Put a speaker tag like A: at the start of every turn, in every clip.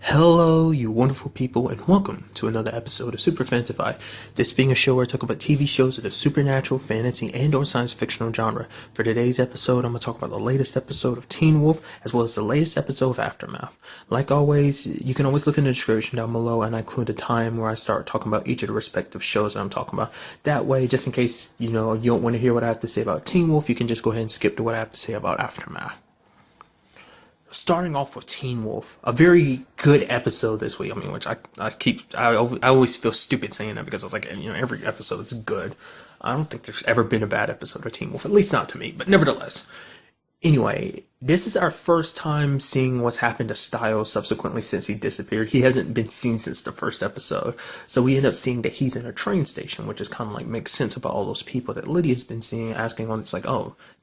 A: Hello, you wonderful people, and welcome to another episode of Super-Fanta-Fi. This being a show where I talk about TV shows of the supernatural, fantasy, and/or science fictional genre. For today's episode, I'm going to talk about the latest episode of Teen Wolf, as well as the latest episode of Aftermath. Like always, you can always look in the description down below, and I include a time where I start talking about each of the respective shows that I'm talking about. That way, just in case, you don't want to hear what I have to say about Teen Wolf, you can just go ahead and skip to what I have to say about Aftermath. Starting off with Teen Wolf, a very good episode this week. Which I always feel stupid saying that because I was like, every episode is good. I don't think there's ever been a bad episode of Teen Wolf, at least not to me, but nevertheless. Anyway, this is our first time seeing what's happened to Styles subsequently since he disappeared. He hasn't been seen since the first episode, so we end up seeing that he's in a train station, which is kind of like makes sense about all those people that Lydia's been seeing, asking on. It's like,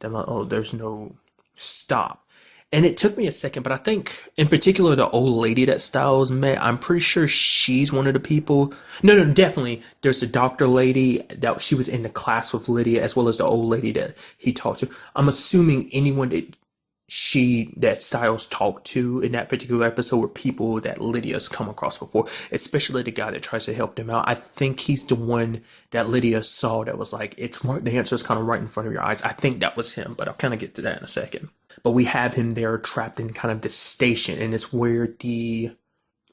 A: there's no stop. And it took me a second, but I think, in particular, the old lady that Styles met, I'm pretty sure she's one of the people. No, definitely. There's the doctor lady that she was in the class with Lydia, as well as the old lady that he talked to. I'm assuming anyone that Styles talked to in that particular episode were people that Lydia's come across before, especially the guy that tries to help them out. I think he's the one that Lydia saw that was like, the answer is kind of right in front of your eyes. I think that was him, but I'll kind of get to that in a second. But we have him there trapped in kind of this station, and it's where the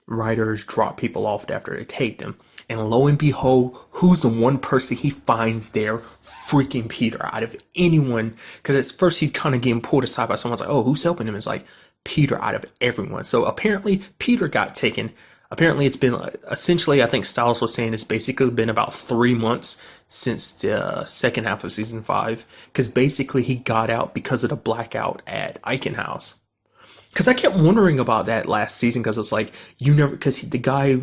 A: writers drop people off after they take them. And lo and behold, who's the one person he finds there? Freaking Peter. Out of anyone, because at first he's kind of getting pulled aside by someone's like, oh, who's helping him? It's like Peter out of everyone. So apparently Peter got taken. Apparently it's been essentially, I think Styles was saying it's basically been about 3 months since the second half of season 5, because basically he got out because of the blackout at Eichen House. Because I kept wondering about that last season, because it's like, because the guy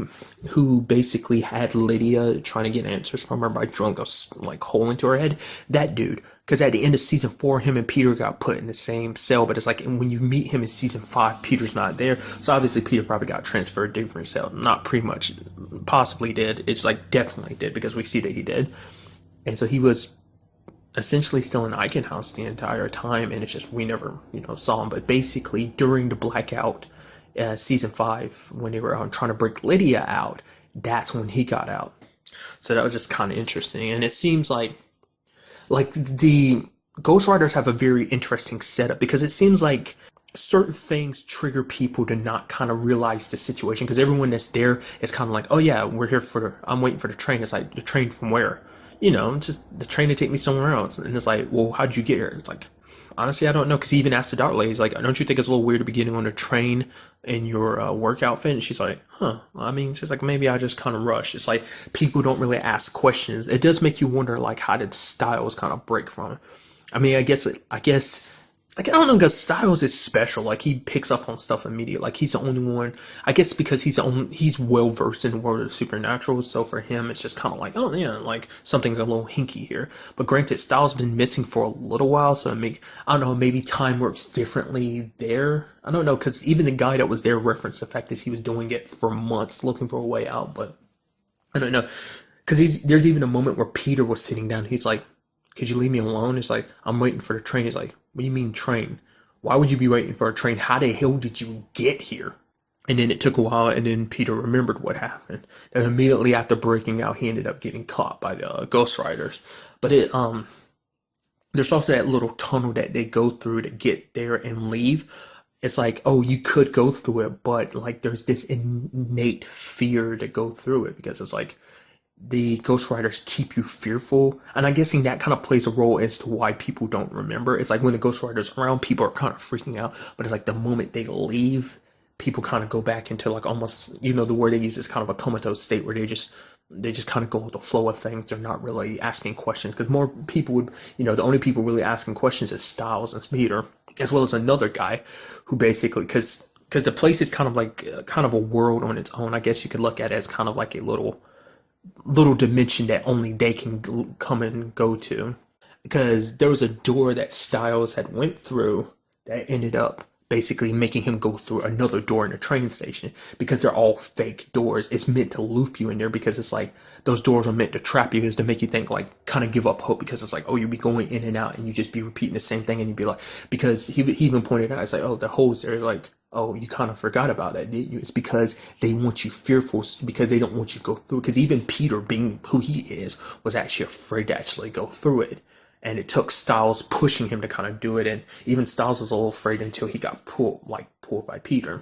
A: who basically had Lydia trying to get answers from her by drilling a hole into her head, that dude. Because at the end of season 4, him and Peter got put in the same cell, but it's like, and when you meet him in season 5, Peter's not there. So obviously Peter probably got transferred to a different cell. Not pretty much, possibly did. It's like definitely did, because we see that he did. And so he was essentially still in Eichen House the entire time, and it's just we never saw him. But basically during the blackout, season 5, when they were trying to break Lydia out, that's when he got out. So that was just kind of interesting. And it seems like the ghostwriters have a very interesting setup, because it seems like certain things trigger people to not kind of realize the situation, because everyone that's there is kind of like, oh yeah, we're here I'm waiting for the train. It's like, the train from where? Just the train to take me somewhere else. And it's like, well, how'd you get here? It's like, honestly, I don't know. Because he even asked the doctor lady, he's like, don't you think it's a little weird to be getting on a train in your work outfit? And she's like, she's like, maybe I just kind of rushed. It's like, people don't really ask questions. It does make you wonder, like, how did Styles kind of break from it? I guess, I don't know, because Styles is special. Like, he picks up on stuff immediately. Like, he's the only one, I guess, because he's well versed in the world of the supernatural. So for him, it's just kind of like, oh yeah, like something's a little hinky here. But granted, Styles been missing for a little while, so I don't know, maybe time works differently there. I don't know, because even the guy that was there referenced the fact that he was doing it for months, looking for a way out. But I don't know, because there's even a moment where Peter was sitting down. He's like, could you leave me alone? It's like, I'm waiting for the train. He's like, what do you mean train? Why would you be waiting for a train? How the hell did you get here? And then it took a while, and then Peter remembered what happened. And immediately after breaking out, he ended up getting caught by the ghostwriters. But there's also that little tunnel that they go through to get there and leave. It's like, oh, you could go through it, but like there's this innate fear to go through it, because it's like, the ghostwriters keep you fearful, and I'm guessing that kind of plays a role as to why people don't remember. It's like when the ghostwriters are around, people are kind of freaking out, but it's like the moment they leave, people kind of go back into like almost, the word they use is kind of a comatose state, where they just kind of go with the flow of things. They're not really asking questions, because more people would, the only people really asking questions is Styles and Peter, as well as another guy who basically, because the place is kind of a world on its own. I guess you could look at it as kind of like a little dimension that only they can come and go to, because there was a door that Styles had went through that ended up basically making him go through another door in a train station, because they're all fake doors. It's meant to loop you in there, because it's like those doors are meant to trap you, is to make you think, like, kind of give up hope, because it's like, oh, you'll be going in and out and you just be repeating the same thing, and you'd be like, because he even pointed out, it's like, oh, the holes there, like oh, you kind of forgot about that, didn't you? It's because they want you fearful, because they don't want you to go through it. Because even Peter, being who he is, was actually afraid to actually go through it. And it took Styles pushing him to kind of do it. And even Styles was a little afraid until he got pulled by Peter.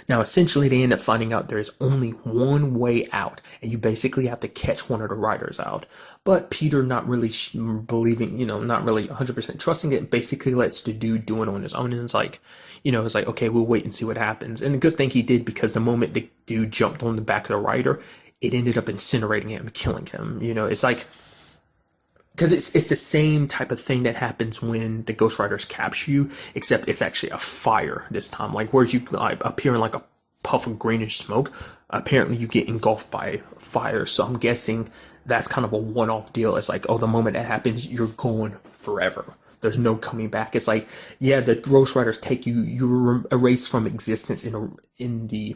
A: Now, essentially, they end up finding out there's only one way out, and you basically have to catch one of the riders out. But Peter, not really believing, not really 100% trusting it, basically lets the dude do it on his own. And it's like, it's like, okay, we'll wait and see what happens. And the good thing he did, because the moment the dude jumped on the back of the rider, it ended up incinerating him, killing him. It's like, because it's the same type of thing that happens when the Ghost Riders capture you, except it's actually a fire this time. Like, whereas you appear in like a puff of greenish smoke, apparently you get engulfed by fire. So I'm guessing that's kind of a one-off deal. It's like, oh, the moment that happens, you're gone forever. There's no coming back. It's like, yeah, the Ghost Riders take you, you're erased from existence in the,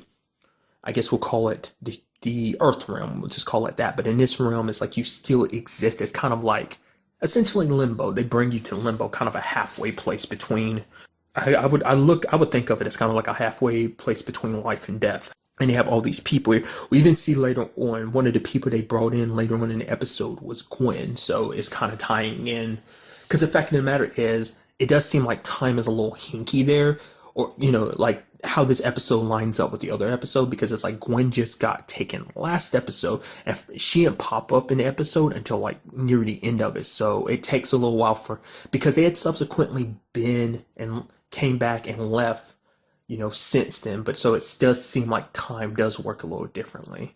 A: I guess we'll call it the Earth realm, we'll just call it that. But in this realm, it's like you still exist. It's kind of like essentially limbo. They bring you to limbo, kind of a halfway place between. I would think of it as kind of like a halfway place between life and death. And you have all these people. We even see later on, one of the people they brought in later on in the episode was Gwen. So it's kind of tying in. Because the fact of the matter is, it does seem like time is a little hinky there. Or, like how this episode lines up with the other episode, because it's like Gwen just got taken last episode and she didn't pop up in the episode until like near the end of it. So it takes a little while because they had subsequently been and came back and left, since then. But so it does seem like time does work a little differently.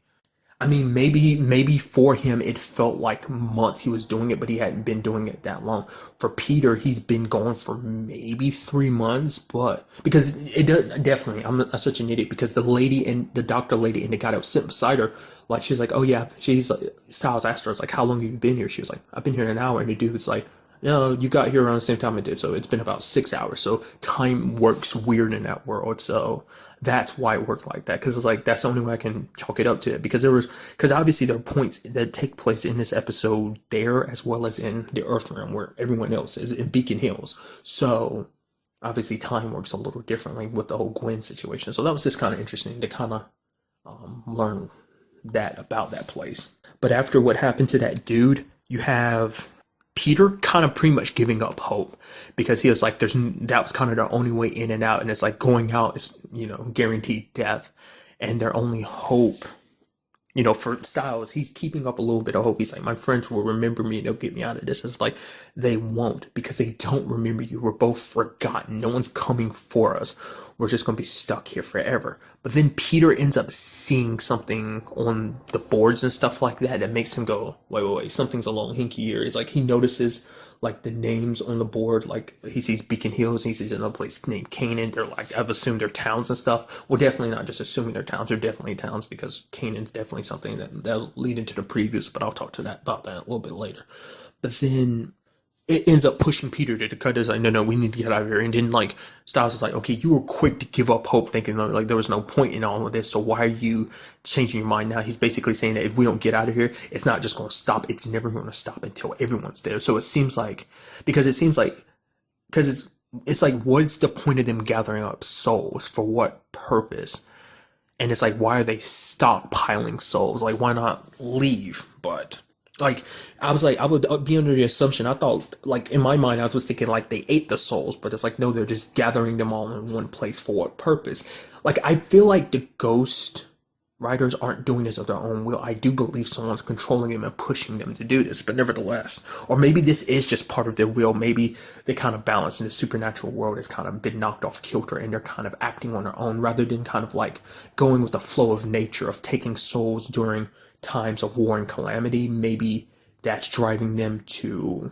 A: I mean, maybe for him it felt like months he was doing it, but he hadn't been doing it that long. For Peter, he's been gone for maybe 3 months, but because it does definitely, I'm such an idiot, because the doctor lady and the guy that was sitting beside her, like, she's like, oh yeah, she's like, Styles asked her, it's like, how long have you been here? She was like, I've been here an hour, and the dude was like, no, you got here around the same time I did, so it's been about 6 hours. So time works weird in that world, so that's why it worked like that, because it's like, that's the only way I can chalk it up to it, because obviously there are points that take place in this episode there, as well as in the Earth realm, where everyone else is in Beacon Hills. So obviously time works a little differently with the whole Gwen situation. So that was just kind of interesting to kind of learn that about that place. But after what happened to that dude, you have Peter kind of pretty much giving up hope, because he was like, that was kind of their only way in and out. And it's like, going out is, guaranteed death. And their only hope, for Styles, he's keeping up a little bit of hope. He's like, my friends will remember me. They'll get me out of this. It's like, they won't, because they don't remember you. We're both forgotten. No one's coming for us. We're just going to be stuck here forever. But then Peter ends up seeing something on the boards and stuff like that makes him go, wait, something's a little hinky here. It's like he notices like the names on the board, like he sees Beacon Hills, he sees another place named Canaan. They're like, I've assumed they're towns and stuff. Well, definitely not just assuming they're towns. They're definitely towns, because Canaan's definitely something that'll lead into the previews, but I'll talk about that a little bit later. But then it ends up pushing Peter to cut. Is like, no, we need to get out of here. And then like Styles is like, okay, you were quick to give up hope, thinking like there was no point in all of this, so why are you changing your mind now? He's basically saying that if we don't get out of here, it's not just going to stop. It's never going to stop until everyone's there. So it seems like, because it's like, what's the point of them gathering up souls? For what purpose? And it's like, why are they stockpiling souls? Like, why not leave? But like, I was like, I would be under the assumption, I thought, like, in my mind, I was thinking, like, they ate the souls, but it's like, no, they're just gathering them all in one place. For what purpose? Like, I feel like the Ghost Riders aren't doing this of their own will. I do believe someone's controlling them and pushing them to do this, but nevertheless, or maybe this is just part of their will. Maybe they kind of balance in the supernatural world has kind of been knocked off kilter, and they're kind of acting on their own, rather than kind of like going with the flow of nature of taking souls during times of war and calamity. Maybe that's driving them to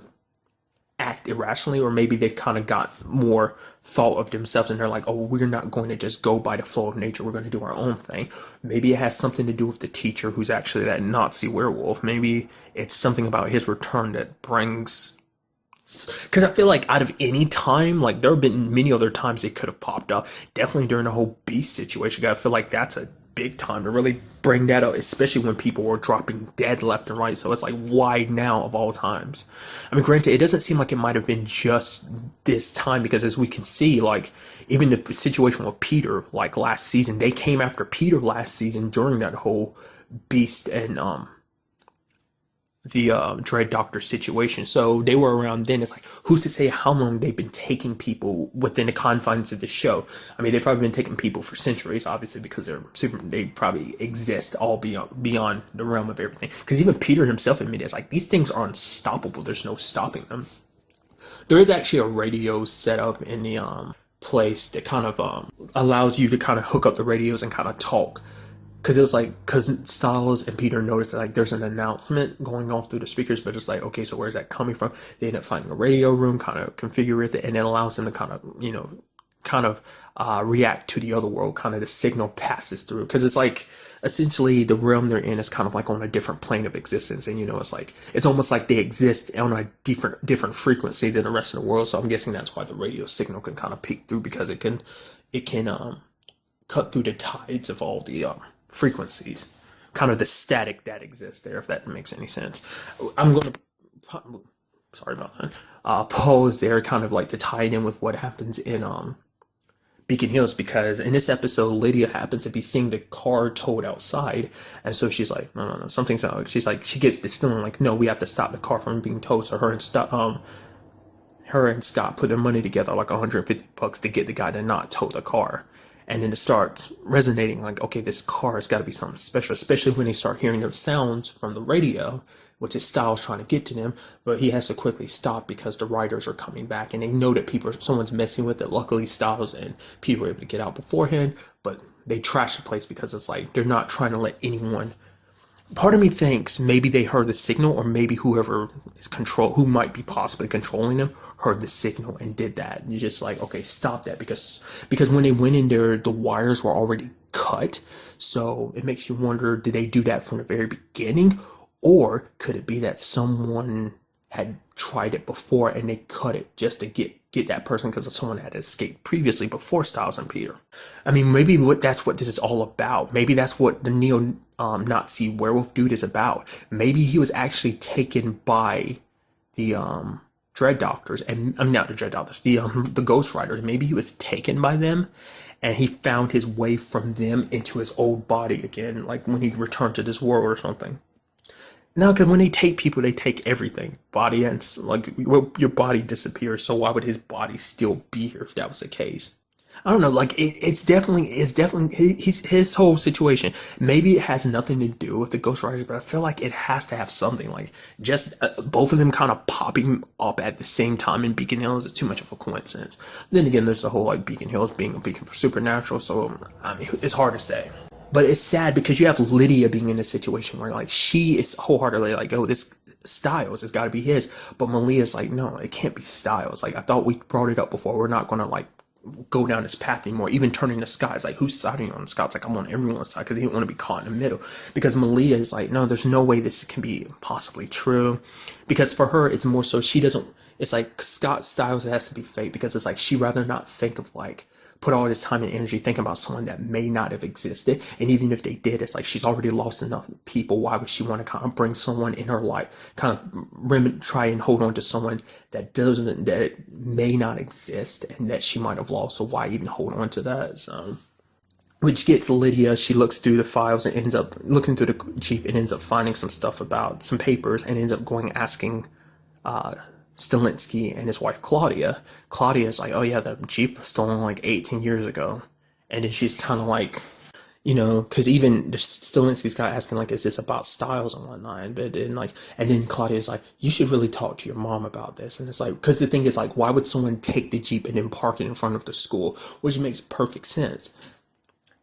A: act irrationally, or maybe they've kind of got more thought of themselves and they're like, oh, we're not going to just go by the flow of nature, we're going to do our own thing. Maybe it has something to do with the teacher, who's actually that Nazi werewolf. Maybe it's something about his return that brings, because I feel like out of any time, like there have been many other times it could have popped up, definitely during the whole Beast situation. I feel like that's a big time to really bring that up, especially when people were dropping dead left and right. So it's like, why now of all times? I mean, granted, it doesn't seem like it might have been just this time, because as we can see, like, even the situation with Peter, like last season, they came after Peter last season during that whole Beast and the Dread Doctor situation. So they were around then. It's like, who's to say how long they've been taking people within the confines of the show? I mean, they've probably been taking people for centuries, obviously, because they probably exist all beyond the realm of everything. Because even Peter himself admitted, it's like, these things are unstoppable. There's no stopping them. There is actually a radio set up in the place that kind of allows you to kind of hook up the radios and kind of talk. Because it was like, because Styles and Peter noticed that, like, there's an announcement going off through the speakers, but it's like, okay, so where's that coming from? They end up finding a radio room, kind of configure it, and it allows them to kind of, react to the other world. Kind of the signal passes through, because it's like, essentially the realm they're in is kind of like on a different plane of existence, and it's like, it's almost like they exist on a different frequency than the rest of the world. So I'm guessing that's why the radio signal can kind of peek through, because it can cut through the tides of all the frequencies, kind of the static that exists there, if that makes any sense. I'm going to, sorry about that, pause there, kind of like to tie it in with what happens in Beacon Hills, because in this episode, Lydia happens to be seeing the car towed outside, and so she's like, no, something's out. She's like, she gets this feeling like, no, we have to stop the car from being towed. So her and Scott put their money together, like $150 to get the guy to not tow the car. And then it starts resonating, like, okay, this car has got to be something special, especially when they start hearing those sounds from the radio, which is Styles trying to get to them. But he has to quickly stop because the writers are coming back, and they know that someone's messing with it. Luckily, Styles and Peter were able to get out beforehand, but they trash the place because it's like, they're not trying to let anyone. Part of me thinks maybe they heard the signal, or maybe whoever who might be possibly controlling them, heard the signal and did that. And you're just like, okay, stop that, because when they went in there, the wires were already cut. So it makes you wonder, did they do that from the very beginning, or could it be that someone had tried it before and they cut it just to get that person, because someone had escaped previously before Styles and Peter? I mean, maybe that's what this is all about. Maybe that's what the neo-Nazi werewolf dude is about. Maybe he was actually taken by the Dread Doctors, and not the Dread Doctors, the Ghost Riders. Maybe he was taken by them, and he found his way from them into his old body again, like when he returned to this world or something. No, because when they take people, they take everything. Body and, like, your body disappears, so why would his body still be here if that was the case? I don't know, like, it's definitely his whole situation. Maybe it has nothing to do with the Ghost Riders, but I feel like it has to have something, like, just both of them kind of popping up at the same time in Beacon Hills is too much of a coincidence. Then again, there's the whole, like, Beacon Hills being a beacon for supernatural, so, I mean, it's hard to say. But it's sad because you have Lydia being in a situation where, like, she is wholeheartedly like, oh, this Styles has got to be his. But Malia's like, no, it can't be Styles. Like, I thought we brought it up before. We're not going to, like, go down this path anymore. Even turning to Scott, it's like, who's siding on Scott's like, I'm on everyone's side, because he didn't want to be caught in the middle. Because Malia is like, no, there's no way this can be possibly true. Because for her, it's more so she doesn't, it's like Scott Styles has to be fake, because it's like she rather not think of, like, put all this time and energy thinking about someone that may not have existed. And even if they did, it's like she's already lost enough people. Why would she want to kind of bring someone in her life, kind of try and hold on to someone that may not exist and that she might have lost? So why even hold on to that? So, which gets Lydia, she looks through the files and ends up looking through the Jeep and ends up finding some stuff about some papers, and ends up asking Stilinski and his wife Claudia. Claudia is like, oh yeah, the Jeep was stolen like 18 years ago. And then she's kind of like, because even the Stilinski's kind of asking, like, is this about Styles and whatnot? But then, like, and then Claudia's like, you should really talk to your mom about this. And it's like, because the thing is, like, why would someone take the Jeep and then park it in front of the school? Which makes perfect sense.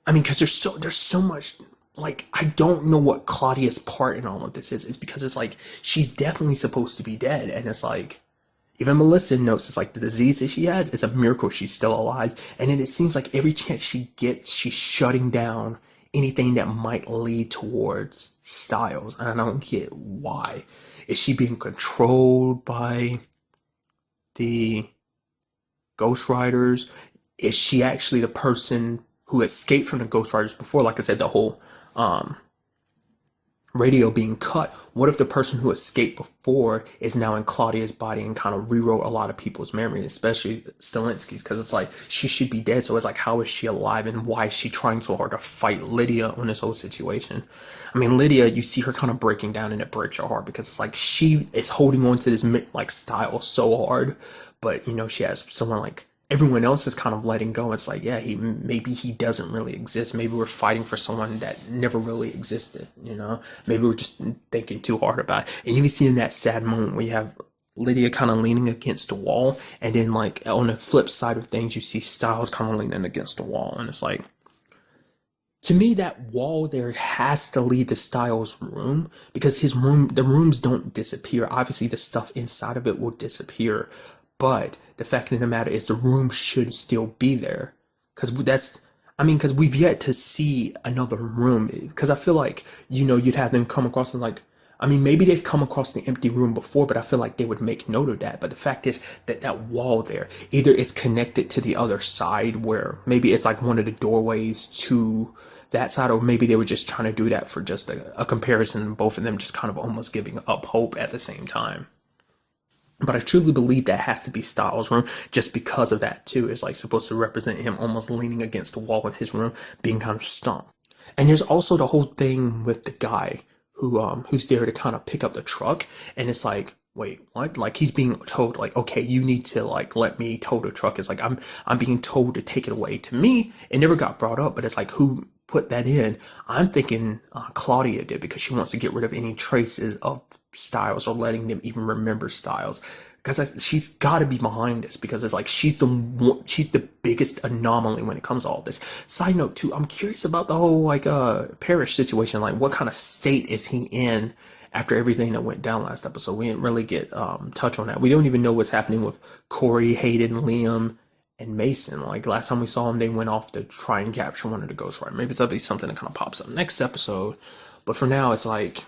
A: I mean, because there's so much. Like, I don't know what Claudia's part in all of this is. It's because it's like, she's definitely supposed to be dead. And it's like, even Melissa notes, it's like the disease that she has, it's a miracle she's still alive. And then it seems like every chance she gets, she's shutting down anything that might lead towards Styles. And I don't get why. Is she being controlled by the Ghost Riders? Is she actually the person who escaped from the ghostwriters before, like I said, the whole radio being cut. What if the person who escaped before is now in Claudia's body and kind of rewrote a lot of people's memories, especially Stilinski's, because it's like she should be dead. So it's like, how is she alive, and why is she trying so hard to fight Lydia on this whole situation? I mean, Lydia, you see her kind of breaking down, and it breaks your heart because it's like she is holding on to this like style so hard, but she has someone like everyone else is kind of letting go. It's like, yeah, maybe he doesn't really exist. Maybe we're fighting for someone that never really existed, Maybe we're just thinking too hard about it. And you can see in that sad moment where you have Lydia kind of leaning against the wall, and then like on the flip side of things, you see Styles kind of leaning against the wall, and it's like, to me, that wall there has to lead to Styles' room, because the rooms don't disappear. Obviously, the stuff inside of it will disappear, but the fact of the matter is the room should still be there. Because we've yet to see another room. Because I feel like, you'd have them come across and like, maybe they've come across the empty room before, but I feel like they would make note of that. But the fact is that wall there, either it's connected to the other side, where maybe it's like one of the doorways to that side, or maybe they were just trying to do that for just a comparison, both of them just kind of almost giving up hope at the same time. But I truly believe that has to be Styles' room, just because of that too. It's like supposed to represent him almost leaning against the wall in his room, being kind of stumped. And there's also the whole thing with the guy who's there to kind of pick up the truck, and it's like, wait, what? Like, he's being told, like, okay, you need to like let me tow the truck. It's like I'm being told to take it away. To me, it never got brought up, but it's like, who put that in? I'm thinking Claudia did, because she wants to get rid of any traces of Styles, or letting them even remember Styles, because she's got to be behind this, because it's like she's the biggest anomaly when it comes to all this. Side note too, I'm curious about the whole like Parrish situation. Like, what kind of state is he in after everything that went down last episode? We didn't really get touch on that. We don't even know what's happening with Corey, Hayden, Liam, and Mason. Like, last time we saw them, they went off to try and capture one of the Ghost Riders. Maybe that'll be something that kind of pops up next episode. But for now, it's like,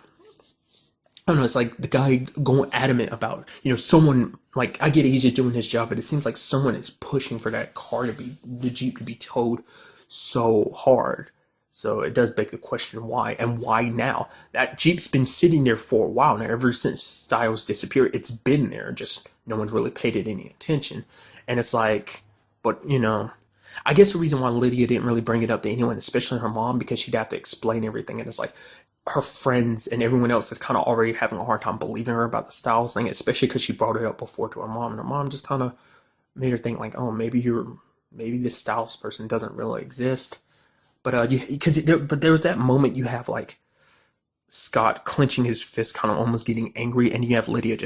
A: I don't know, it's like the guy going adamant about, someone, like, I get it, he's just doing his job, but it seems like someone is pushing for that the Jeep to be towed so hard. So it does beg the question, why? And why now? That Jeep's been sitting there for a while now. Ever since Styles disappeared, it's been there. Just no one's really paid it any attention. And it's like, but, I guess the reason why Lydia didn't really bring it up to anyone, especially her mom, because she'd have to explain everything. And it's like, her friends and everyone else is kind of already having a hard time believing her about the Styles thing, especially because she brought it up before to her mom. And her mom just kind of made her think like, oh, maybe this Styles person doesn't really exist. But there was that moment you have like Scott clenching his fist, kind of almost getting angry, and you have Lydia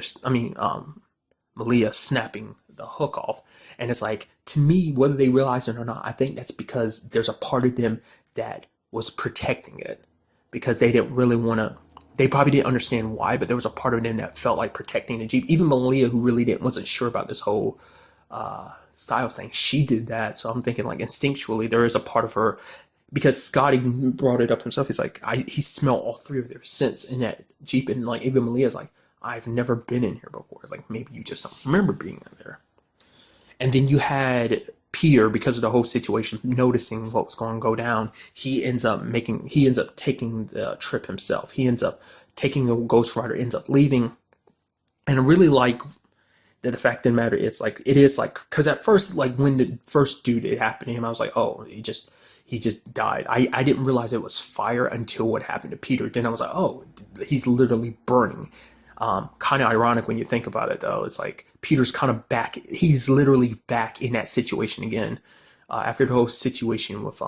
A: Malia snapping the hook off. And it's like, to me, whether they realize it or not, I think that's because there's a part of them that was protecting it, because they didn't really want to. They probably didn't understand why, but there was a part of them that felt like protecting the Jeep. Even Malia, who really wasn't sure about this whole Styles thing, she did that. So I'm thinking like instinctually there is a part of her, because Scott even brought it up himself. He's like, he smelled all three of their scents in that Jeep, and like even Malia's like, I've never been in here before. It's like, maybe you just don't remember being in there. And then you had Peter, because of the whole situation, noticing what was going to go down. He ends up taking the trip himself. He ends up taking the Ghost Rider, ends up leaving. And I really like that the fact of the matter, it is like, because at first, like when the first dude it happened to him, I was like, oh, he just died. I didn't realize it was fire until what happened to Peter. Then I was like, oh, he's literally burning. Kind of ironic when you think about it, though. It's like Peter's kind of back. He's literally back in that situation again. After the whole situation with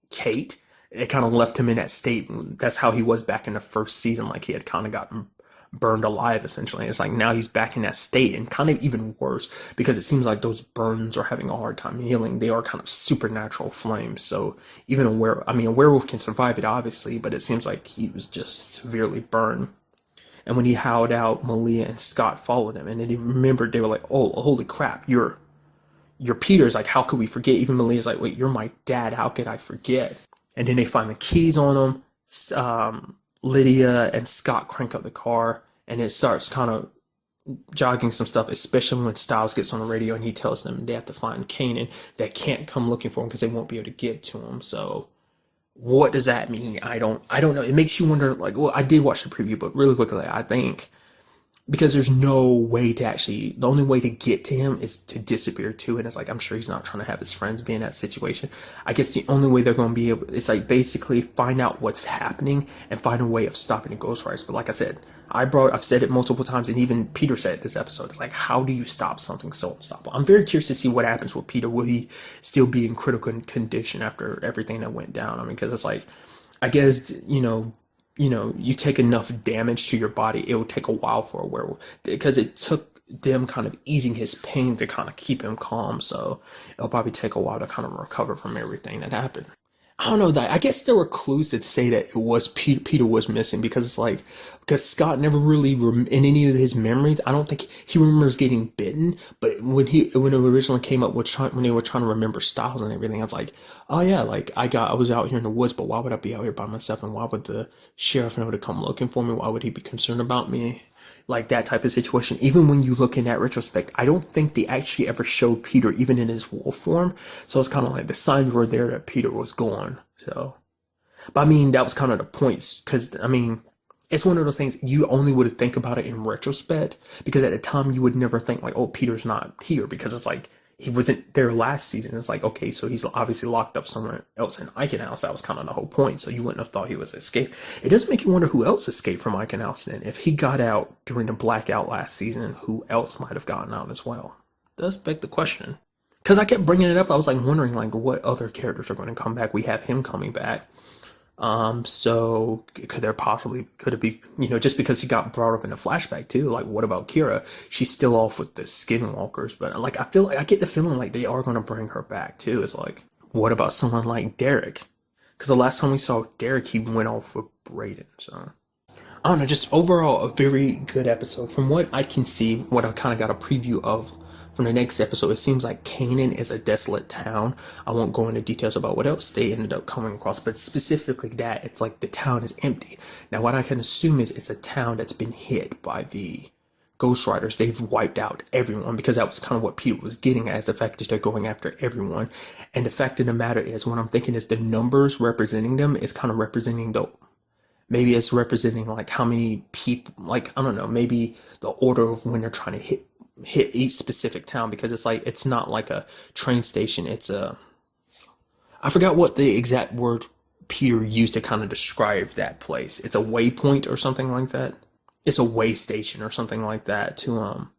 A: Kate, it kind of left him in that state. That's how he was back in the first season. Like, he had kind of gotten burned alive, essentially. It's like now he's back in that state, and kind of even worse, because it seems like those burns are having a hard time healing. They are kind of supernatural flames. So even a werewolf can survive it, obviously, but it seems like he was just severely burned. And when he howled out, Malia and Scott followed him. And then he remembered, they were like, oh, holy crap, you're Peter's. Like, how could we forget? Even Malia's like, wait, you're my dad. How could I forget? And then they find the keys on him. Lydia and Scott crank up the car, and it starts kind of jogging some stuff, especially when Styles gets on the radio and he tells them they have to find Kanan. They can't come looking for him because they won't be able to get to him. So what does that mean? I don't know. It makes you wonder, like, well, I did watch the preview, but really quickly, I think because there's no way to actually, the only way to get to him is to disappear too. And it's like, I'm sure he's not trying to have his friends be in that situation. I guess the only way they're going to be able, it's like basically find out what's happening and find a way of stopping the Ghost Riders. But like I said, I've said it multiple times, and even Peter said it this episode. It's like, how do you stop something so unstoppable? I'm very curious to see what happens with Peter. Will he still be in critical condition after everything that went down? I mean, because it's like, I guess, you take enough damage to your body, it will take a while for a werewolf, because it took them kind of easing his pain to kind of keep him calm. So it'll probably take a while to kind of recover from everything that happened. I don't know, that I guess there were clues that say that it was Peter was missing, because it's like, because Scott never really in any of his memories, I don't think he remembers getting bitten. But when it originally came up with when they were trying to remember Styles and everything, I was like, oh yeah, like I was out here in the woods, but why would I be out here by myself, and why would the sheriff know to come looking for me? Why would he be concerned about me? Like that type of situation. Even when you look in that retrospect, I don't think they actually ever showed Peter even in his wolf form. So it's kind of like the signs were there that Peter was gone. So, but I mean, that was kind of the point, because I mean, it's one of those things you only would think about it in retrospect, because at the time you would never think like, oh, Peter's not here, because it's like he wasn't there last season. It's like, okay, so he's obviously locked up somewhere else in Eichenhaus. That was kind of the whole point. So you wouldn't have thought he was escaped. It does make you wonder who else escaped from Eichenhaus then. If he got out during the blackout last season, who else might have gotten out as well? It does beg the question. Because I kept bringing it up. I was like wondering like what other characters are going to come back. We have him coming back. So could it be, just because he got brought up in a flashback too? Like, what about Kira? She's still off with the skinwalkers, but like, I get the feeling like they are going to bring her back too. It's like, what about someone like Derek? Because the last time we saw Derek, he went off with Brayden. So I don't know, just overall a very good episode. From what I can see, what I kind of got a preview of from the next episode, it seems like Canaan is a desolate town. I won't go into details about what else they ended up coming across, but specifically that, it's like the town is empty. Now, what I can assume is it's a town that's been hit by the Ghost Riders. They've wiped out everyone, because that was kind of what Peter was getting at, is the fact that they're going after everyone. And the fact of the matter is, what I'm thinking is the numbers representing them is kind of representing maybe it's representing like how many people, like, I don't know, maybe the order of when they're trying to hit each specific town, because it's like, it's not like a train station. I forgot what the exact word Peter used to kind of describe that place. It's a waypoint or something like that. It's a way station or something like that to,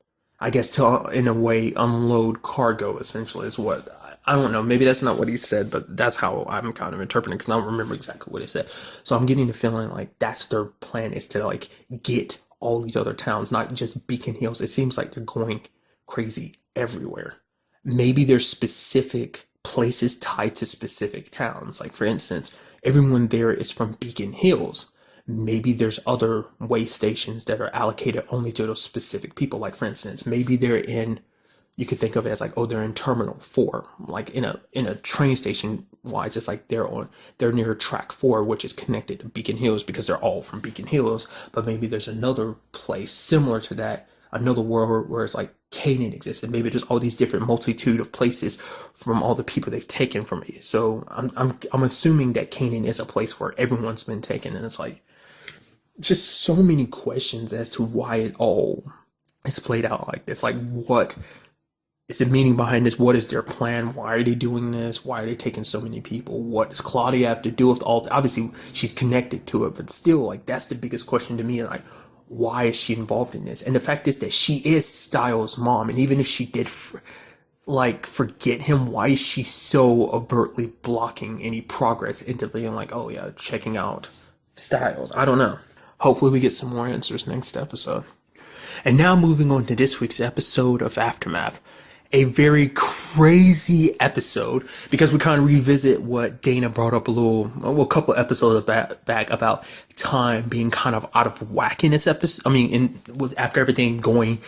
A: I guess to, in a way, unload cargo, essentially, is what, I don't know, maybe that's not what he said, but that's how I'm kind of interpreting, because I don't remember exactly what he said. So I'm getting the feeling like that's their plan, is to like get all these other towns, not just Beacon Hills. It seems like they're going crazy everywhere. Maybe there's specific places tied to specific towns. Like, for instance, everyone there is from Beacon Hills. Maybe there's other way stations that are allocated only to those specific people. Like, for instance, maybe you could think of it as like, oh, they're in Terminal 4. Like in a train station wise, it's like they're near track 4, which is connected to Beacon Hills, because they're all from Beacon Hills. But maybe there's another place similar to that, another world where it's like Canaan exists, and maybe there's all these different multitude of places from all the people they've taken from it. So I'm assuming that Canaan is a place where everyone's been taken, and it's like just so many questions as to why it all is played out like this. Like, what is the meaning behind this? What is their plan? Why are they doing this? Why are they taking so many people? What does Claudia have to do with all? Obviously, she's connected to it, but still, like, that's the biggest question to me. Like, why is she involved in this? And the fact is that she is Styles' mom, and even if she did, forget him, why is she so overtly blocking any progress into being like, oh yeah, checking out Styles? I don't know. Hopefully, we get some more answers next episode. And now moving on to this week's episode of Aftermath. A very crazy episode, because we kind of revisit what Dana brought up a couple episodes back about time being kind of out of whack in this episode. I mean, after everything going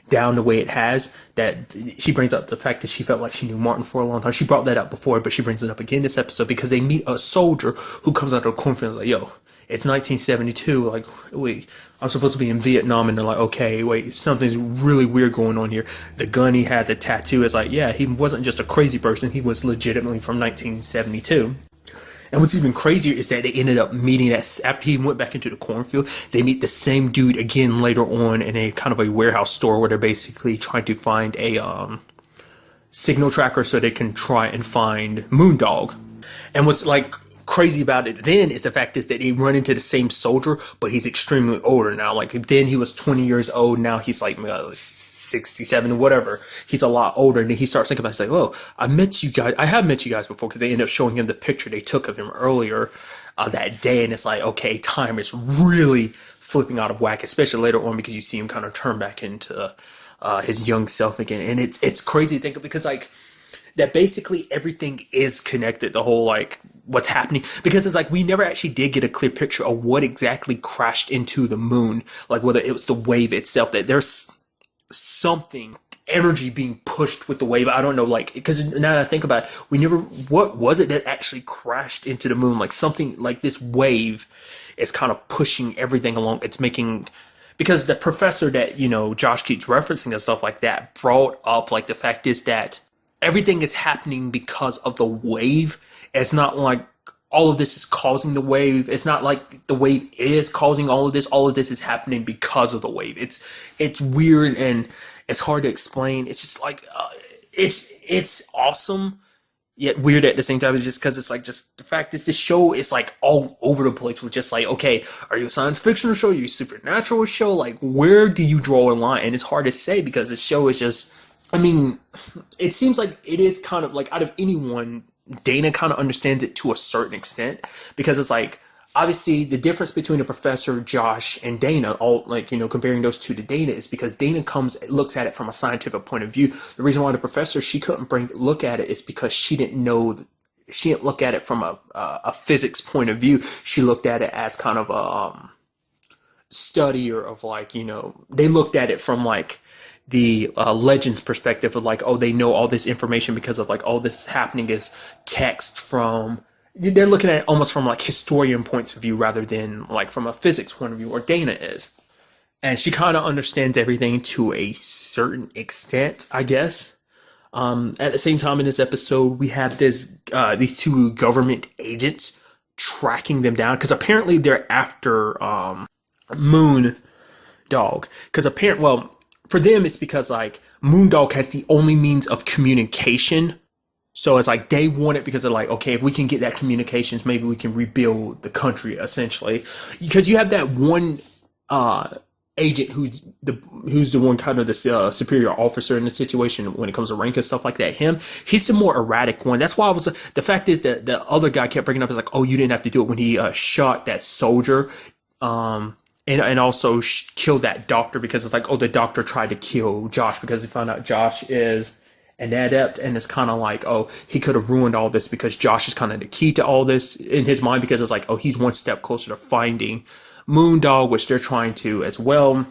A: down the way it has, that she brings up the fact that she felt like she knew Martin for a long time. She brought that up before, but she brings it up again this episode because they meet a soldier who comes out of the cornfield and is like, yo, it's 1972. Like, wait, I'm supposed to be in Vietnam, and they're like, okay, wait, something's really weird going on here. The gun he had, the tattoo, is like, yeah, he wasn't just a crazy person. He was legitimately from 1972. And what's even crazier is that they ended up meeting after he went back into the cornfield. They meet the same dude again later on in a kind of a warehouse store where they're basically trying to find a signal tracker so they can try and find Moondog. And what's like crazy about it then is the fact is that they run into the same soldier, but he's extremely older now. Like then he was 20 years old. Now he's like 67, whatever. He's a lot older. And then he starts thinking about it. He's like, oh, I have met you guys before, because they end up showing him the picture they took of him earlier that day. And it's like, okay, time is really flipping out of whack, especially later on, because you see him kind of turn back into his young self again. And it's crazy to think of, because like that basically everything is connected, the whole like what's happening, because it's like we never actually did get a clear picture of what exactly crashed into the moon, like whether it was the wave itself, that there's something energy being pushed with the wave. I don't know, like, because now that I think about it, what was it that actually crashed into the moon? Like something like this wave is kind of pushing everything along. It's making, because the professor that, Josh keeps referencing and stuff like that brought up like the fact is that everything is happening because of the wave. It's not like all of this is causing the wave. It's not like the wave is causing all of this. All of this is happening because of the wave. It's weird and it's hard to explain. It's just like it's awesome yet weird at the same time. It's just because it's like just the fact is this show is like all over the place with just like, okay, are you a science fictional show? Are you a supernatural show? Like, where do you draw a line? And it's hard to say because this show is just, I mean, it seems like it is kind of like out of anyone, Dana kind of understands it to a certain extent, because it's like, obviously the difference between the professor, Josh, and Dana, all like, comparing those two to Dana, is because Dana looks at it from a scientific point of view. The reason why the professor, she couldn't look at it is because she didn't look at it from a physics point of view. She looked at it as kind of a studier of like, they looked at it from like the legends perspective of like, oh, they know all this information because of like all this happening is text from, they're looking at it almost from like historian points of view rather than like from a physics point of view, or Dana is. And she kind of understands everything to a certain extent, I guess. At the same time in this episode, we have these two government agents tracking them down, because apparently they're after Moondog. Because for them, it's because like Moondog has the only means of communication. So it's like they want it because they're like, okay, if we can get that communications, maybe we can rebuild the country, essentially. Because you have that one agent who's the one kind of the superior officer in the situation when it comes to rank and stuff like that. He's the more erratic one. That's why the fact is that the other guy kept bringing up is like, oh, you didn't have to do it when he shot that soldier. And also killed that doctor, because it's like, oh, the doctor tried to kill Josh because he found out Josh is an adept, and it's kind of like, oh, he could have ruined all this because Josh is kind of the key to all this in his mind, because it's like, oh, he's one step closer to finding Moondog, which they're trying to as well.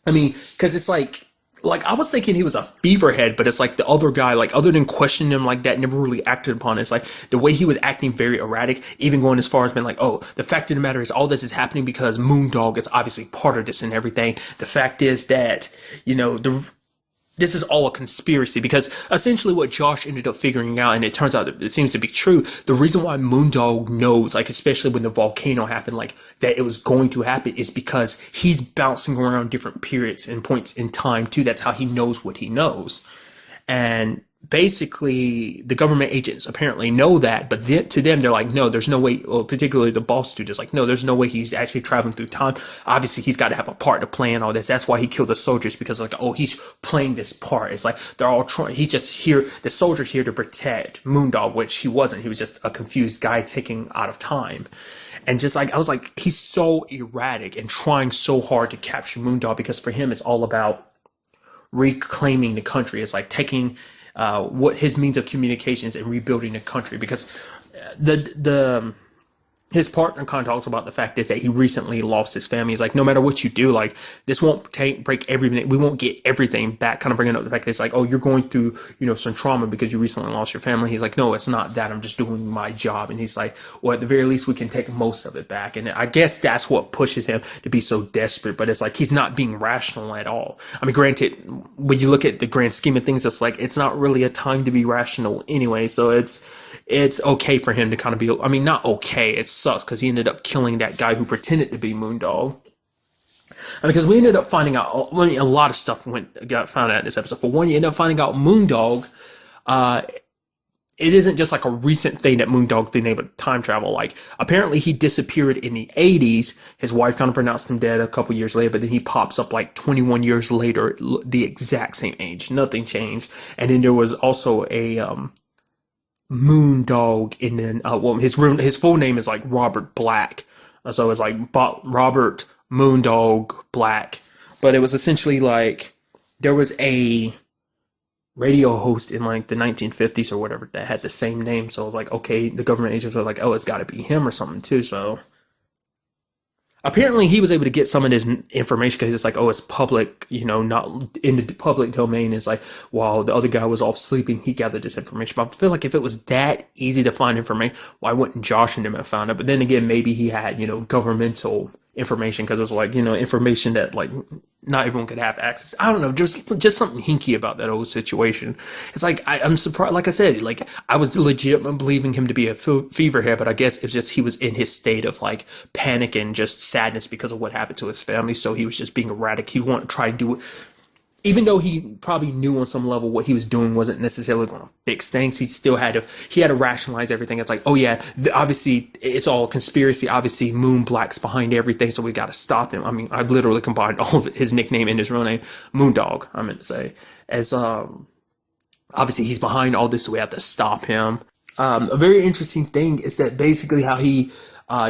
A: I mean, because it's like I was thinking he was a feverhead, but it's like the other guy, like other than questioning him like that, never really acted upon it. It's like the way he was acting, very erratic, even going as far as being like, oh, the fact of the matter is all this is happening because Moondog is obviously part of this and everything. The fact is that, this is all a conspiracy, because essentially what Josh ended up figuring out, and it turns out that it seems to be true, the reason why Moondog knows, like especially when the volcano happened, like that it was going to happen, is because he's bouncing around different periods and points in time too. That's how he knows what he knows. And basically the government agents apparently know that, but to them they're like, no, there's no way, or particularly the boss dude is like, no, there's no way he's actually traveling through time. Obviously he's got to have a part to play in all this. That's why he killed the soldiers, because like, oh, he's playing this part. It's like they're all trying, he's just here, the soldier's here to protect Moondog, which he wasn't. He was just a confused guy taking out of time. And just like, I was like, he's so erratic and trying so hard to capture Moondog, because for him it's all about reclaiming the country. It's like taking what his means of communications and rebuilding the country, because the his partner kind of talks about the fact is that he recently lost his family. He's like, no matter what you do, like this won't break everything. We won't get everything back. Kind of bringing up the fact that it's like, oh, you're going through, some trauma because you recently lost your family. He's like, no, it's not that. I'm just doing my job. And he's like, well, at the very least, we can take most of it back. And I guess that's what pushes him to be so desperate. But it's like he's not being rational at all. I mean, granted, when you look at the grand scheme of things, it's like it's not really a time to be rational anyway. So it's okay for him to kind of be, I mean, not okay, it sucks because he ended up killing that guy who pretended to be Moondog. And because we ended up finding out, a lot of stuff got found out in this episode. For one, you end up finding out Moondog, it isn't just like a recent thing that Moondog being able to time travel. Like, apparently he disappeared in the 80s. His wife kind of pronounced him dead a couple years later, but then he pops up like 21 years later, the exact same age. Nothing changed. And then there was also a, Moondog, and then his full name is like Robert Black, so it's like Robert Moondog Black, but it was essentially like there was a radio host in like the 1950s or whatever that had the same name, so it was like, okay, the government agents were like, oh, it's got to be him or something too. So apparently he was able to get some of this information because it's like, oh, it's public, not in the public domain. It's like, while the other guy was off sleeping, he gathered this information. But I feel like if it was that easy to find information, why wouldn't Josh and them have found it? But then again, maybe he had, governmental information because it's like, information that like not everyone could have access. I don't know, just something hinky about that whole situation. It's like, I'm surprised, like I said, like I was legit believing him to be a fever here, but I guess it's just he was in his state of like panic and just sadness because of what happened to his family, so he was just being erratic. He wanted to try to do it. Even though he probably knew on some level what he was doing wasn't necessarily going to fix things, he still had to rationalize everything. It's like, oh yeah, obviously it's all conspiracy. Obviously Moon Black's behind everything, so we got to stop him. I mean, I literally combined all of his nickname and his real name, Moondog, I meant to say, as obviously he's behind all this, so we have to stop him. A very interesting thing is that basically how he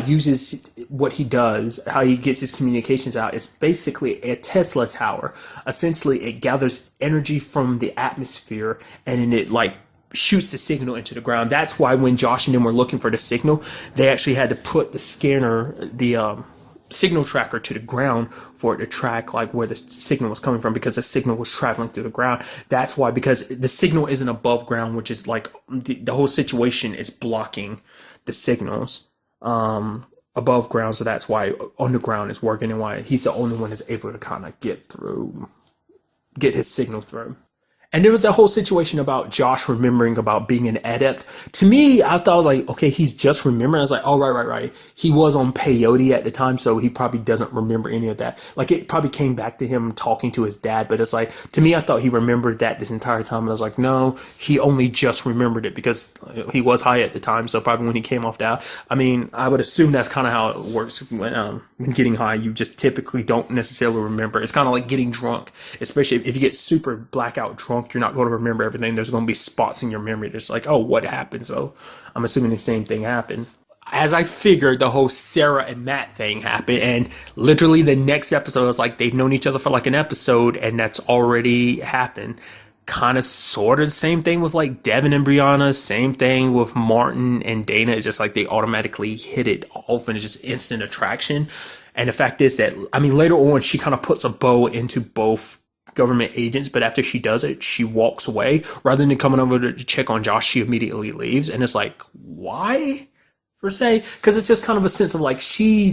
A: uses what he does, how he gets his communications out, is basically a Tesla tower. Essentially, it gathers energy from the atmosphere and then it like shoots the signal into the ground. That's why when Josh and them were looking for the signal, they actually had to put the scanner, the signal tracker to the ground for it to track like where the signal was coming from, because the signal was traveling through the ground. That's why, because the signal isn't above ground, which is like the whole situation is blocking the signals above ground, so that's why underground is working and why he's the only one that's able to kind of get his signal through. And there was that whole situation about Josh remembering about being an adept. To me, I thought, I was like, okay, he's just remembering. I was like, oh, right. He was on peyote at the time, so he probably doesn't remember any of that. Like, it probably came back to him talking to his dad, but it's like, to me, I thought he remembered that this entire time. And I was like, no, he only just remembered it because he was high at the time, so probably when he came off that. I mean, I would assume that's kind of how it works when getting high. You just typically don't necessarily remember. It's kind of like getting drunk, especially if you get super blackout drunk. You're not going to remember everything. There's going to be spots in your memory that's like, oh, what happened? So I'm assuming the same thing happened. As I figured, the whole Sarah and Matt thing happened, and literally the next episode was like they've known each other for like an episode, and that's already happened. Kind of sort of the same thing with like Devin and Brianna, same thing with Martin and Dana. It's just like they automatically hit it off and it's just instant attraction. And the fact is that, I mean, later on she kind of puts a bow into both government agents, but after she does it, she walks away. Rather than coming over to check on Josh, she immediately leaves. And it's like, why? Per se? Because it's just kind of a sense of like she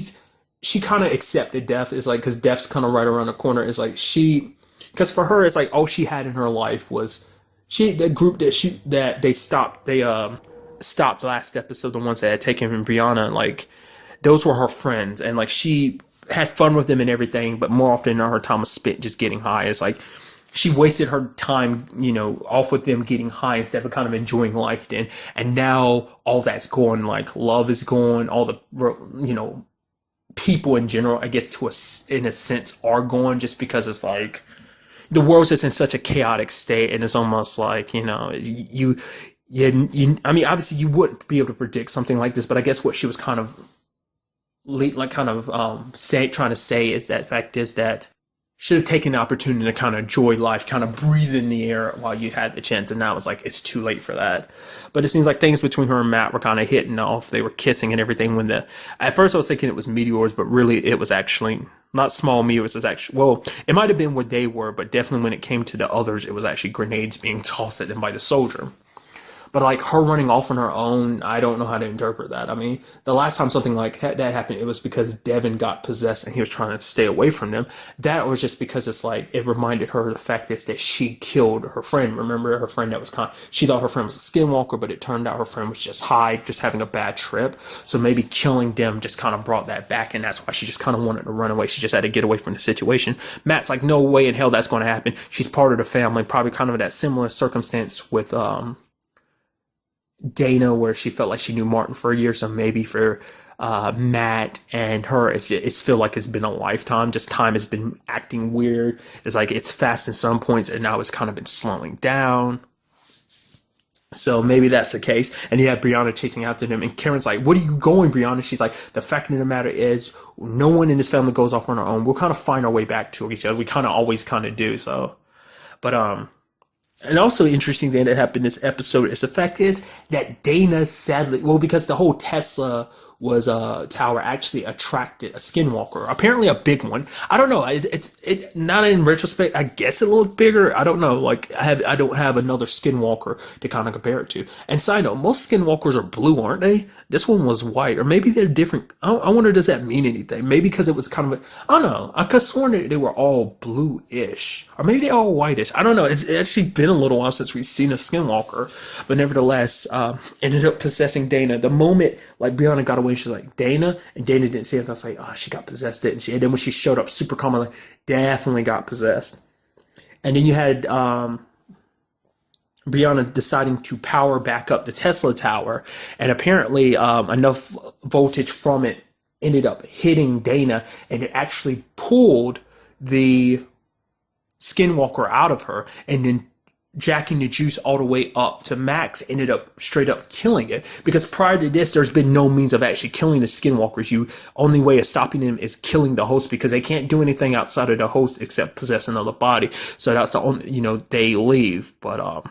A: kind of accepted death. It's like, because death's kind of right around the corner. It's like because for her, it's like all she had in her life was the group that they stopped last episode, the ones that had taken from Brianna, like those were her friends, and like she had fun with them and everything, but more often her time was spent just getting high. It's like she wasted her time, off with them getting high instead of kind of enjoying life then. And now all that's gone, like love is gone, all the, people in general, I guess in a sense are gone, just because it's like the world's just in such a chaotic state, and it's almost like, I mean, obviously you wouldn't be able to predict something like this, but I guess what she was trying to say is that fact is that should have taken the opportunity to kind of enjoy life, kind of breathe in the air while you had the chance. And now it's like, it's too late for that. But it seems like things between her and Matt were kind of hitting off. They were kissing and everything at first I was thinking it was meteors, but really it was actually not small meteors. It was actually, well, it might have been where they were, but definitely when it came to the others, it was actually grenades being tossed at them by the soldier. But like her running off on her own, I don't know how to interpret that. I mean, the last time something like that happened, it was because Devin got possessed and he was trying to stay away from them. That was just because it's like, it reminded her of the fact is that she killed her friend. Remember her friend that was she thought her friend was a skinwalker, but it turned out her friend was just high, just having a bad trip. So maybe killing them just kind of brought that back, and that's why she just kind of wanted to run away. She just had to get away from the situation. Matt's like, no way in hell that's going to happen. She's part of the family, probably kind of that similar circumstance with, Dana, where she felt like she knew Martin for a year, so maybe for Matt and her, it's feel like it's been a lifetime. Just time has been acting weird. It's like it's fast in some points, and now it's kind of been slowing down. So maybe that's the case. And you have Brianna chasing after them, and Karen's like, "What are you going, Brianna?" She's like, "The fact of the matter is, no one in this family goes off on their own. We'll kind of find our way back to each other. We kind of always kind of do." So, but and also interesting thing that happened this episode is the fact is that Dana sadly, well, because the whole Tesla was tower actually attracted a skinwalker, apparently a big one. I don't know. It not in retrospect. I guess it looked bigger. I don't know. Like I don't have another skinwalker to kind of compare it to. And side note, most skinwalkers are blue, aren't they? This one was white, or maybe they're different. I wonder, does that mean anything? Maybe because it was kind of I don't know. I could have sworn that they were all blue-ish, or maybe they're all whitish. I don't know. It's actually been a little while since we've seen a skinwalker, but nevertheless, ended up possessing Dana. The moment like Brianna got away, she's like Dana, and Dana didn't see it. I was like, oh, she got possessed, didn't she? And then when she showed up, super calm, like definitely got possessed. And then you had Brianna deciding to power back up the Tesla tower, and apparently enough voltage from it ended up hitting Dana, and it actually pulled the skinwalker out of her, and then jacking the juice all the way up to max ended up straight up killing it. Because prior to this, there's been no means of actually killing the skinwalkers. Only way of stopping them is killing the host, because they can't do anything outside of the host except possess another body. So that's the only, they leave. But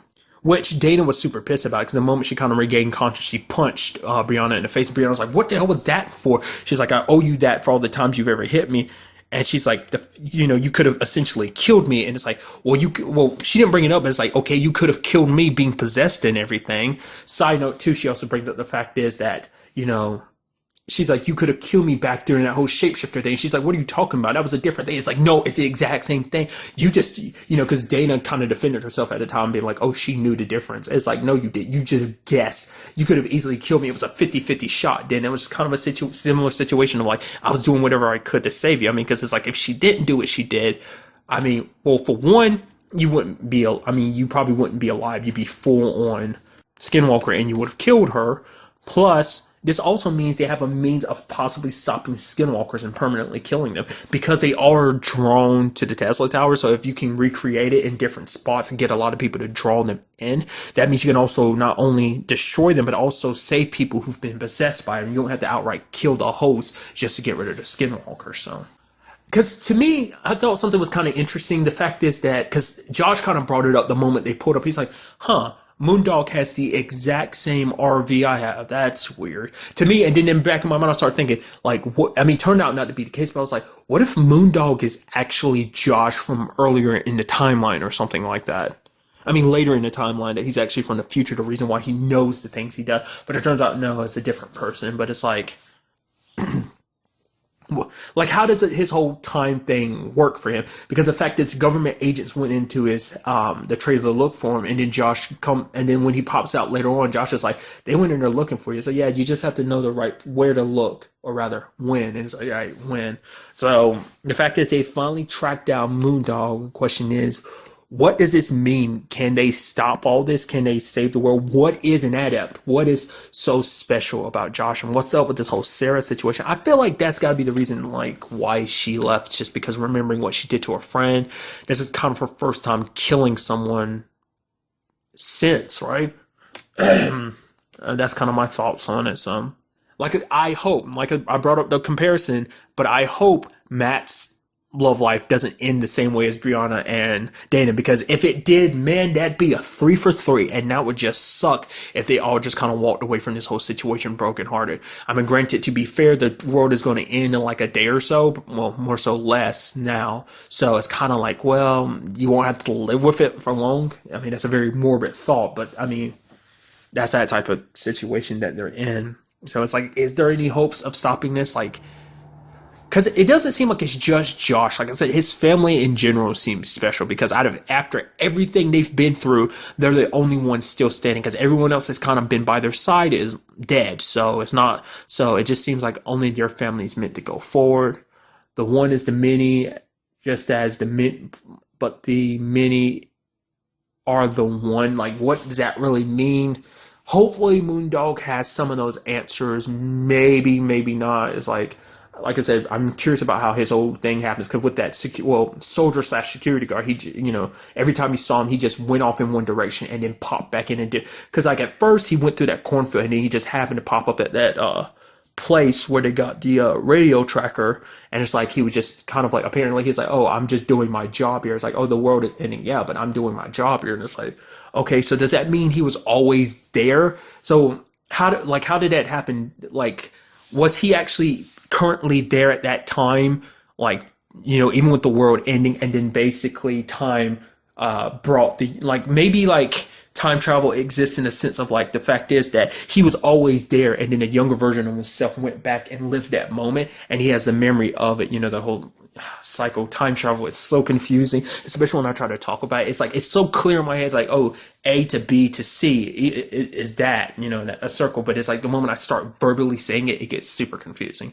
A: which Dana was super pissed about, because the moment she kind of regained conscience, she punched Brianna in the face. And Brianna was like, "What the hell was that for?" She's like, "I owe you that for all the times you've ever hit me." And she's like, you could have essentially killed me. And it's like, well, she didn't bring it up, but it's like, okay, you could have killed me being possessed and everything. Side note too, she also brings up the fact is that, she's like, you could have killed me back during that whole shapeshifter thing. She's like, what are you talking about? That was a different thing. It's like, no, it's the exact same thing. You just, because Dana kind of defended herself at the time, being like, oh, she knew the difference. It's like, no, you did. You just guessed. You could have easily killed me. It was a 50-50 shot. Then it was kind of a similar situation of like, I was doing whatever I could to save you. I mean, because it's like, if she didn't do what she did, I mean, well, for one, you probably wouldn't be alive. You'd be full on skinwalker, and you would have killed her. Plus, this also means they have a means of possibly stopping skinwalkers and permanently killing them, because they are drawn to the Tesla tower. So if you can recreate it in different spots and get a lot of people to draw them in, that means you can also not only destroy them, but also save people who've been possessed by them. You don't have to outright kill the host just to get rid of the skinwalker. So, because to me, I thought something was kind of interesting. The fact is that, because Josh kind of brought it up the moment they pulled up, he's like, Moondog has the exact same RV I have. That's weird to me. And then in the back of my mind, I started thinking, like, what? I mean, turned out not to be the case, but I was like, what if Moondog is actually Josh from earlier in the timeline or something like that? I mean, later in the timeline, that he's actually from the future, the reason why he knows the things he does. But it turns out, no, it's a different person. But it's like, like, how does his whole time thing work for him? Because the fact that government agents went into his the trailer to look for him, and then and then when he pops out later on, Josh is like, they went in there looking for you. So yeah, you just have to know the right where to look, or rather when. And it's like, all right, when. So the fact is they finally tracked down Moondog. The question is, what does this mean? Can they stop all this? Can they save the world? What is an adept? What is so special about Josh? And what's up with this whole Sarah situation? I feel like that's got to be the reason, like, why she left, just because remembering what she did to her friend. This is kind of her first time killing someone since, right? That's kind of my thoughts on it. I hope, I brought up the comparison, but I hope Matt's love life doesn't end the same way as Brianna and Dana, because if it did, man, that'd be a 3 for 3, and that would just suck if they all just kind of walked away from this whole situation brokenhearted. I mean, granted, to be fair, the world is going to end in like a day or so, well, more so less now, so it's kind of like, well, you won't have to live with it for long. I mean, that's a very morbid thought, but I mean, that's that type of situation that they're in. So it's like, is there any hopes of stopping this? Like, because it doesn't seem like it's just Josh. Like I said, his family in general seems special, because after everything they've been through, they're the only ones still standing, because everyone else has kind of been by their side is dead. So it just seems like only their family is meant to go forward. The one is the many, just as but the many are the one. Like, what does that really mean? Hopefully Moondog has some of those answers. Maybe, maybe not. It's like I said, I'm curious about how his whole thing happens, because with that soldier / security guard, he, every time you saw him, he just went off in one direction and then popped back in and did, because like at first he went through that cornfield and then he just happened to pop up at that place where they got the radio tracker, and it's like he was just kind of like, apparently he's like, oh, I'm just doing my job here. It's like, oh, the world is ending, yeah, but I'm doing my job here. And it's like, okay, so does that mean he was always there? So how did that happen? Like, was he actually currently there at that time, like, even with the world ending, and then basically time brought the, like, maybe like time travel exists in a sense of like, the fact is that he was always there, and then a younger version of himself went back and lived that moment, and he has the memory of it. The whole cycle, time travel, it's so confusing, especially when I try to talk about it. It's like, it's so clear in my head, like, oh, A to B to C is that, a circle, but it's like the moment I start verbally saying it, it gets super confusing.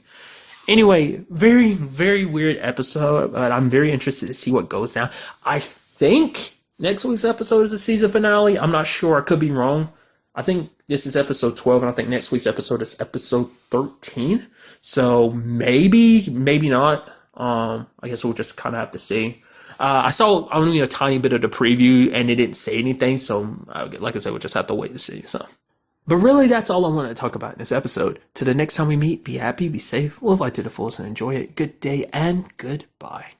A: Anyway, very, very weird episode, but I'm very interested to see what goes down. I think next week's episode is the season finale. I'm not sure. I could be wrong. I think this is episode 12, and I think next week's episode is episode 13. So maybe, maybe not. I guess we'll just kind of have to see. I saw only a tiny bit of the preview, and it didn't say anything. So, like I said, we'll just have to wait to see. So. But really, that's all I want to talk about in this episode. Till the next time we meet, be happy, be safe, live life to the fullest, and enjoy it. Good day and goodbye.